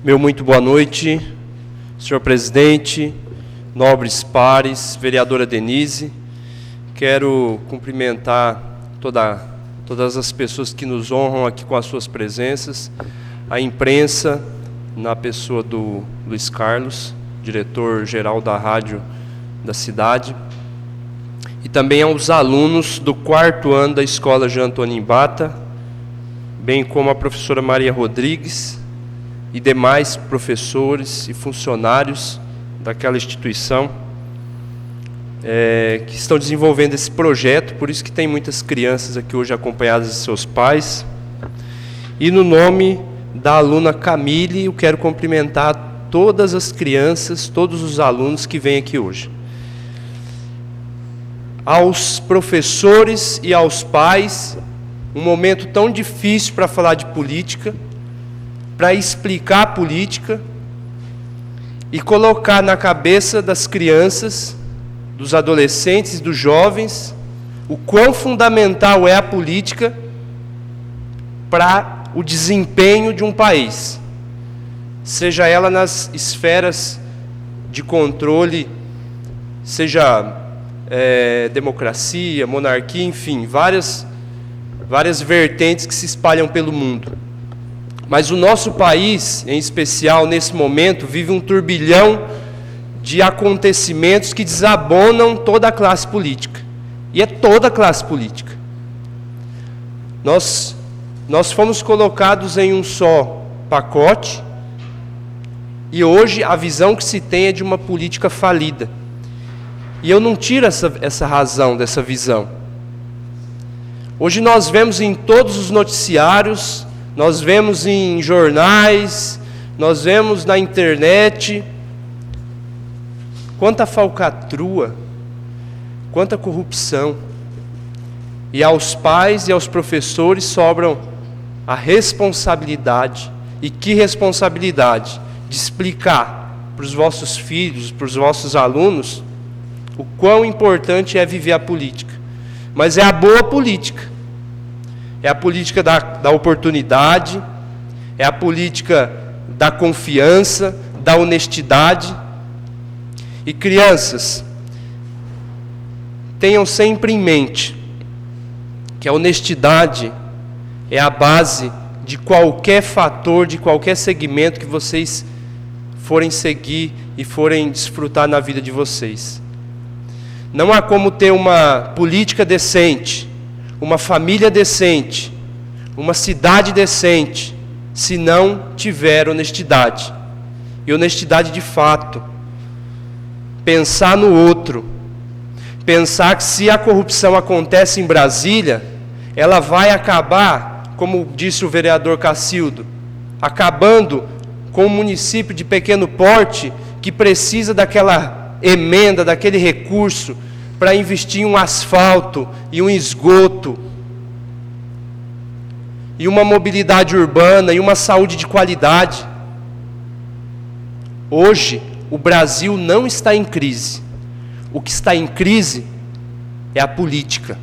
Meu muito boa noite, senhor presidente, nobres pares, vereadora Denise. Quero cumprimentar todas as pessoas que nos honram aqui com as suas presenças, a imprensa, na pessoa do Luiz Carlos, diretor-geral da rádio da cidade, e também aos alunos do 4º ano da Escola Jean Antônio Imbata, bem como a professora Maria Rodrigues, e demais professores e funcionários daquela instituição que estão desenvolvendo esse projeto, por isso que tem muitas crianças aqui hoje acompanhadas de seus pais. E no nome da aluna Camille, eu quero cumprimentar todas as crianças, todos os alunos que vêm aqui hoje. Aos professores e aos pais, um momento tão difícil para falar de política, para explicar a política e colocar na cabeça das crianças, dos adolescentes e dos jovens o quão fundamental é a política para o desempenho de um país, seja ela nas esferas de controle, seja democracia, monarquia, enfim, várias vertentes que se espalham pelo mundo. Mas o nosso país, em especial nesse momento, vive um turbilhão de acontecimentos que desabonam toda a classe política. E é toda a classe política. Nós fomos colocados em um só pacote e hoje a visão que se tem é de uma política falida. E eu não tiro essa razão dessa visão. Hoje nós vemos em todos os noticiários, nós vemos em jornais, nós vemos na internet, quanta falcatrua, quanta corrupção. E aos pais e aos professores sobram a responsabilidade, e que responsabilidade, de explicar para os vossos filhos, para os vossos alunos, o quão importante é viver a política. Mas é a boa política. É a política da oportunidade, é a política da confiança, da honestidade. E crianças, tenham sempre em mente que a honestidade é a base de qualquer fator, de qualquer segmento que vocês forem seguir e forem desfrutar na vida de vocês. Não há como ter uma política decente, uma família decente, uma cidade decente, se não tiver honestidade. E honestidade de fato. Pensar no outro. Pensar que se a corrupção acontece em Brasília, ela vai acabar, como disse o vereador Cacildo, acabando com um município de pequeno porte que precisa daquela emenda, daquele recurso, para investir em um asfalto e um esgoto, e uma mobilidade urbana, e uma saúde de qualidade. Hoje, o Brasil não está em crise. O que está em crise é a política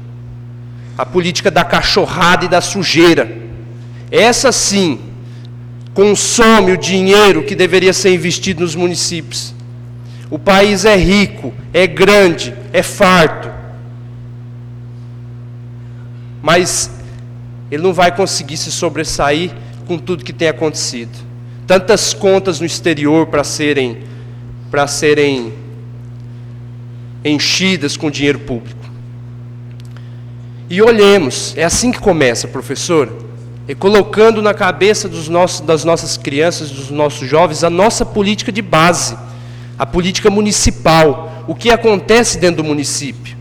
da cachorrada e da sujeira. Essa sim, consome o dinheiro que deveria ser investido nos municípios. O país é rico, é grande, é farto. Mas ele não vai conseguir se sobressair com tudo que tem acontecido. Tantas contas no exterior para serem enchidas com dinheiro público. E olhemos, é assim que começa, professor, é colocando na cabeça das nossas crianças, dos nossos jovens, a nossa política de base. A política municipal, o que acontece dentro do município.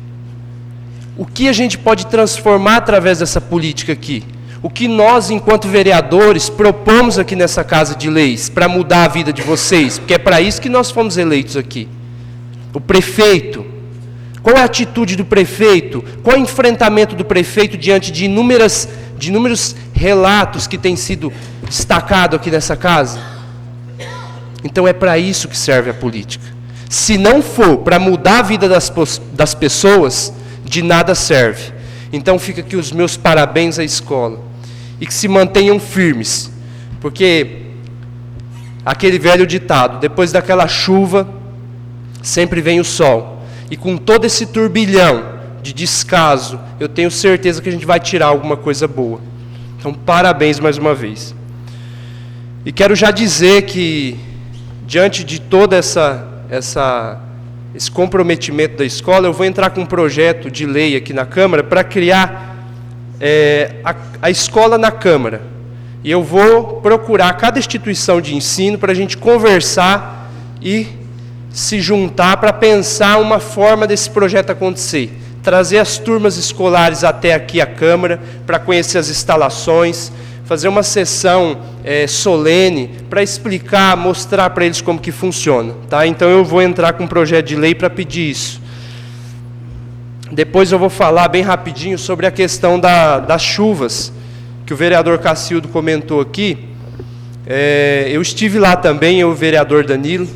O que a gente pode transformar através dessa política aqui? O que nós, enquanto vereadores, propomos aqui nessa Casa de Leis para mudar a vida de vocês? Porque é para isso que nós fomos eleitos aqui. O prefeito, qual é a atitude do prefeito? Qual é o enfrentamento do prefeito diante de inúmeros relatos que têm sido destacados aqui nessa casa? Então é para isso que serve a política. Se não for para mudar a vida das pessoas, de nada serve. Então fica aqui os meus parabéns à escola. E que se mantenham firmes. Porque aquele velho ditado: depois daquela chuva, sempre vem o sol. E com todo esse turbilhão de descaso, eu tenho certeza que a gente vai tirar alguma coisa boa. Então, parabéns mais uma vez. E quero já dizer que, diante de todo esse comprometimento da escola, eu vou entrar com um projeto de lei aqui na Câmara para criar a escola na Câmara. E eu vou procurar cada instituição de ensino para a gente conversar e se juntar para pensar uma forma desse projeto acontecer. Trazer as turmas escolares até aqui à Câmara para conhecer as instalações, fazer uma sessão solene para explicar, mostrar para eles como que funciona. Tá? Então eu vou entrar com um projeto de lei para pedir isso. Depois eu vou falar bem rapidinho sobre a questão das chuvas, que o vereador Cacildo comentou aqui. Eu estive lá também, eu e o vereador Danilo,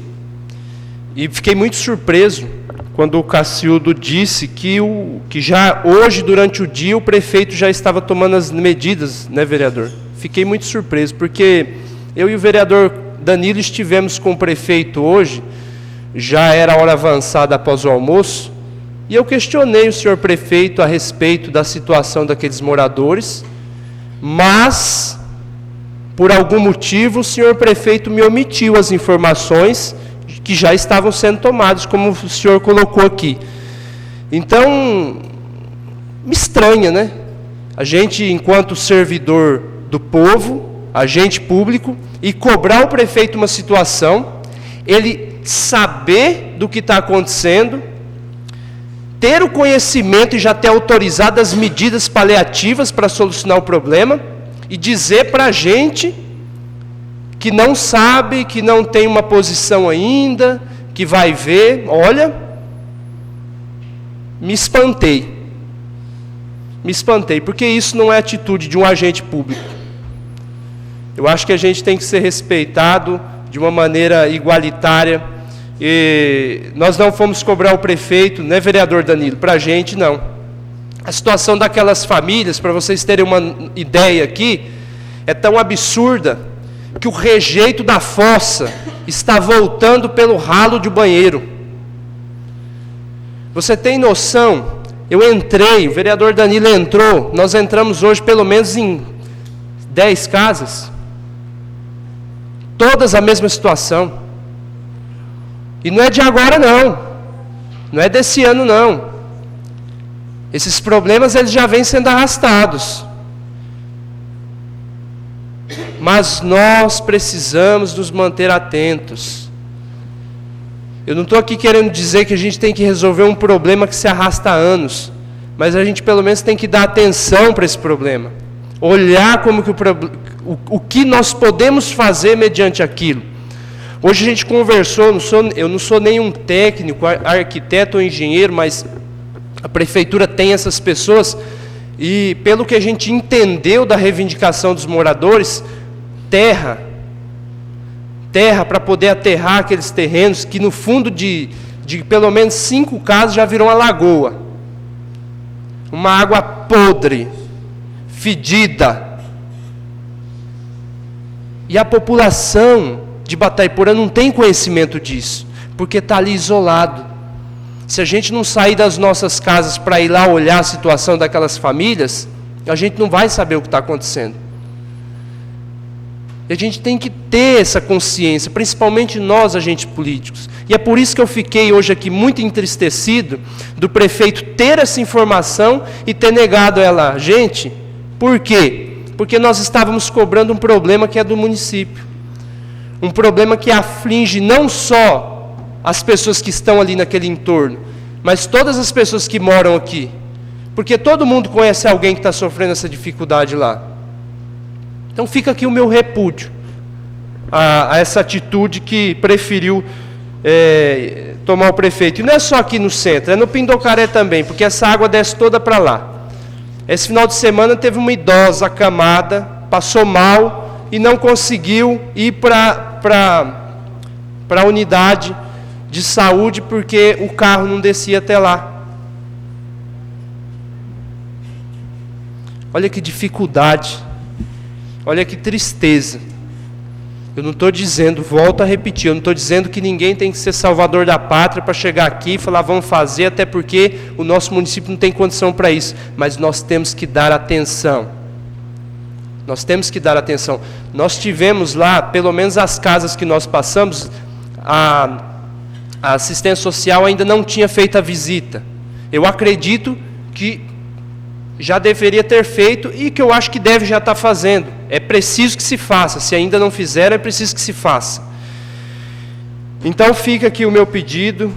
e fiquei muito surpreso quando o Cacildo disse que já hoje, durante o dia, o prefeito já estava tomando as medidas, né, vereador? Fiquei muito surpreso, porque eu e o vereador Danilo estivemos com o prefeito hoje, já era hora avançada após o almoço, e eu questionei o senhor prefeito a respeito da situação daqueles moradores, mas, por algum motivo, o senhor prefeito me omitiu as informações que já estavam sendo tomadas, como o senhor colocou aqui. Então, me estranha, né? A gente, enquanto servidor do povo, agente público, e cobrar o prefeito uma situação, ele saber do que está acontecendo, ter o conhecimento e já ter autorizado as medidas paliativas para solucionar o problema, e dizer para a gente que não sabe, que não tem uma posição ainda, que vai ver. Olha, me espantei, porque isso não é atitude de um agente público. Eu acho que a gente tem que ser respeitado de uma maneira igualitária, e nós não fomos cobrar o prefeito, né, vereador Danilo? Para a gente, não. A situação daquelas famílias, para vocês terem uma ideia aqui, é tão absurda, que o rejeito da fossa está voltando pelo ralo de banheiro. Você tem noção? Eu entrei, o vereador Danilo entrou, nós entramos hoje pelo menos em 10 casas, todas a mesma situação. E não é de agora não é desse ano não. Esses problemas eles já vêm sendo arrastados. Mas nós precisamos nos manter atentos. Eu não estou aqui querendo dizer que a gente tem que resolver um problema que se arrasta há anos, mas a gente pelo menos tem que dar atenção para esse problema. Olhar como que o que nós podemos fazer mediante aquilo. Hoje a gente conversou, eu não sou nenhum técnico, arquiteto ou engenheiro, mas a prefeitura tem essas pessoas, e pelo que a gente entendeu da reivindicação dos moradores, terra para poder aterrar aqueles terrenos, que no fundo de pelo menos 5 casas já virou uma lagoa. Uma água podre, fedida. E a população de Batayporã não tem conhecimento disso, porque está ali isolado. Se a gente não sair das nossas casas para ir lá olhar a situação daquelas famílias, a gente não vai saber o que está acontecendo. E a gente tem que ter essa consciência, principalmente nós, agentes políticos. E é por isso que eu fiquei hoje aqui muito entristecido do prefeito ter essa informação e ter negado ela a gente. Por quê? Porque nós estávamos cobrando um problema que é do município. Um problema que aflige não só as pessoas que estão ali naquele entorno, mas todas as pessoas que moram aqui. Porque todo mundo conhece alguém que está sofrendo essa dificuldade lá. Então fica aqui o meu repúdio a essa atitude que preferiu tomar o prefeito. E não é só aqui no centro, é no Pindocaré também, porque essa água desce toda para lá. Esse final de semana teve uma idosa acamada, passou mal e não conseguiu ir para a unidade de saúde porque o carro não descia até lá. Olha que dificuldade. Olha que tristeza. Eu não estou dizendo, volto a repetir, eu não estou dizendo que ninguém tem que ser salvador da pátria para chegar aqui e falar, vamos fazer, até porque o nosso município não tem condição para isso. Mas nós temos que dar atenção. Nós temos que dar atenção. Nós tivemos lá, pelo menos as casas que nós passamos, a assistência social ainda não tinha feito a visita. Eu acredito que já deveria ter feito e que eu acho que deve já estar fazendo. É preciso que se faça. Se ainda não fizeram, é preciso que se faça. Então fica aqui o meu pedido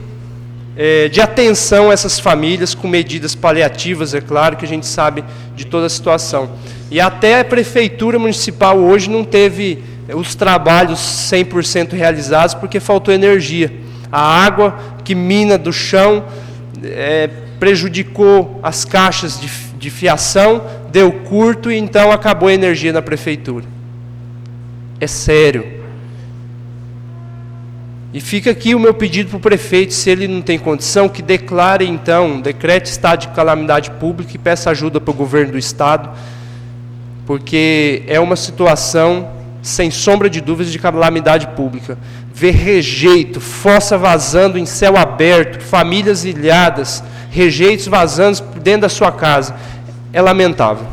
de atenção a essas famílias, com medidas paliativas, é claro, que a gente sabe de toda a situação. E até a Prefeitura Municipal hoje não teve os trabalhos 100% realizados, porque faltou energia. A água que mina do chão prejudicou as caixas de fiação, deu curto e então acabou a energia na Prefeitura. É sério. E fica aqui o meu pedido para o prefeito, se ele não tem condição, que declare então, decrete estado de calamidade pública e peça ajuda para o governo do estado, porque é uma situação, sem sombra de dúvidas, de calamidade pública. Ver rejeito, fossa vazando em céu aberto, famílias ilhadas, rejeitos vazando dentro da sua casa, é lamentável.